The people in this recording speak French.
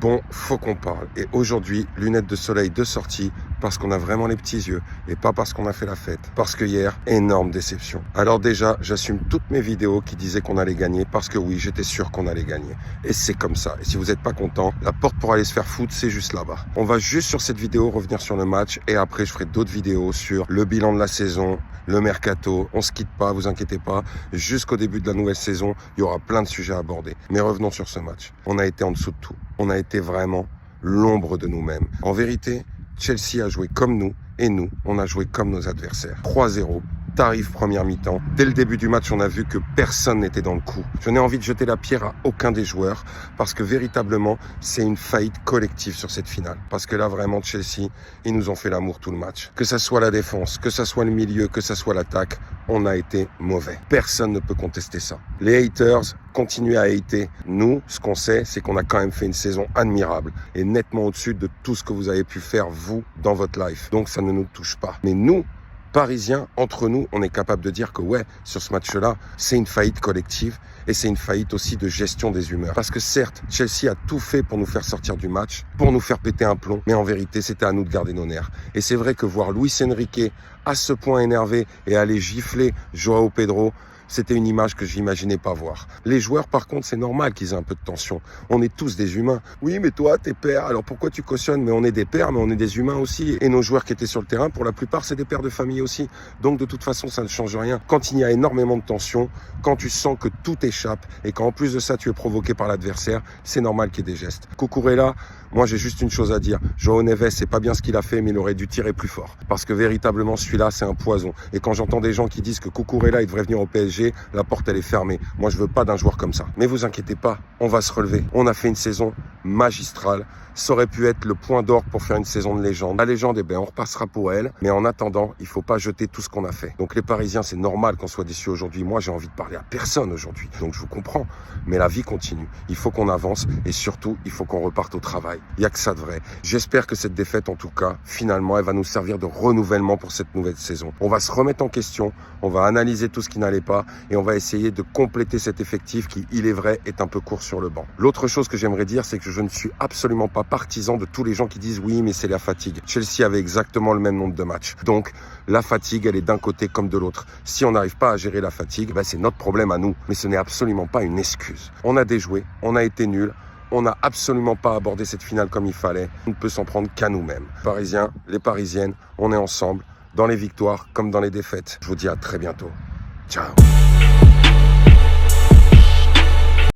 Bon, faut qu'on parle. Et aujourd'hui, lunettes de soleil de sortie parce qu'on a vraiment les petits yeux et pas parce qu'on a fait la fête. Parce que hier, énorme déception. Alors déjà, j'assume toutes mes vidéos qui disaient qu'on allait gagner parce que oui, j'étais sûr qu'on allait gagner. Et c'est comme ça. Et si vous n'êtes pas content, la porte pour aller se faire foutre, c'est juste là-bas. On va juste sur cette vidéo revenir sur le match et après, je ferai d'autres vidéos sur le bilan de la saison, le mercato. On se quitte pas, vous inquiétez pas. Jusqu'au début de la nouvelle saison, il y aura plein de sujets à aborder. Mais revenons sur ce match. On a été en dessous de tout. On a été vraiment l'ombre de nous-mêmes. En vérité, Chelsea a joué comme nous et nous, on a joué comme nos adversaires. 3-0, tarif première mi-temps. Dès le début du match, on a vu que personne n'était dans le coup. Je n'ai envie de jeter la pierre à aucun des joueurs parce que véritablement, c'est une faillite collective sur cette finale. Parce que là, vraiment, Chelsea, ils nous ont fait l'amour tout le match. Que ça soit la défense, que ça soit le milieu, que ça soit l'attaque, on a été mauvais. Personne ne peut contester ça. Les haters continuent à hater. Nous, ce qu'on sait, c'est qu'on a quand même fait une saison admirable et nettement au-dessus de tout ce que vous avez pu faire, vous, dans votre life. Donc, ça ne nous touche pas. Mais nous, Parisiens, entre nous, on est capable de dire que ouais, sur ce match-là, c'est une faillite collective et c'est une faillite aussi de gestion des humeurs. Parce que certes, Chelsea a tout fait pour nous faire sortir du match, pour nous faire péter un plomb, mais en vérité, c'était à nous de garder nos nerfs. Et c'est vrai que voir Luis Enrique à ce point énervé et aller gifler Joao Pedro, c'était une image que j'imaginais pas voir. Les joueurs, par contre, c'est normal qu'ils aient un peu de tension. On est tous des humains. Oui, mais toi, t'es père, alors pourquoi tu cautionnes? Mais on est des pères, mais on est des humains aussi. Et nos joueurs qui étaient sur le terrain, pour la plupart, c'est des pères de famille aussi. Donc, de toute façon, ça ne change rien. Quand il y a énormément de tension, quand tu sens que tout échappe, et qu'en plus de ça, tu es provoqué par l'adversaire, c'est normal qu'il y ait des gestes. Cucurella, moi, j'ai juste une chose à dire. Joao Neves, c'est pas bien ce qu'il a fait, mais il aurait dû tirer plus fort. Parce que véritablement, celui-là, c'est un poison. Et quand j'entends des gens qui disent que Cucurella, il devrait venir au PSG, la porte elle est fermée. Moi je veux pas d'un joueur comme ça. Mais vous inquiétez pas, on va se relever. On a fait une saison magistrale. Ça aurait pu être le point d'or pour faire une saison de légende. La légende, eh ben, on repassera pour elle. Mais en attendant, il faut pas jeter tout ce qu'on a fait. Donc les Parisiens, c'est normal qu'on soit déçus aujourd'hui. Moi j'ai envie de parler à personne aujourd'hui. Donc je vous comprends. Mais la vie continue. Il faut qu'on avance et surtout, il faut qu'on reparte au travail. Il y a que ça de vrai. J'espère que cette défaite, en tout cas, finalement, elle va nous servir de renouvellement pour cette nouvelle saison. On va se remettre en question. On va analyser tout ce qui n'allait pas et on va essayer de compléter cet effectif qui, il est vrai, est un peu court sur le banc. L'autre chose que j'aimerais dire, c'est que je ne suis absolument pas partisan de tous les gens qui disent oui, mais c'est la fatigue. Chelsea avait exactement le même nombre de matchs. Donc, la fatigue, elle est d'un côté comme de l'autre. Si on n'arrive pas à gérer la fatigue, ben, c'est notre problème à nous. Mais ce n'est absolument pas une excuse. On a déjoué, on a été nuls. On n'a absolument pas abordé cette finale comme il fallait. On ne peut s'en prendre qu'à nous-mêmes. Parisiens, les Parisiennes, on est ensemble, dans les victoires comme dans les défaites. Je vous dis à très bientôt. Ciao.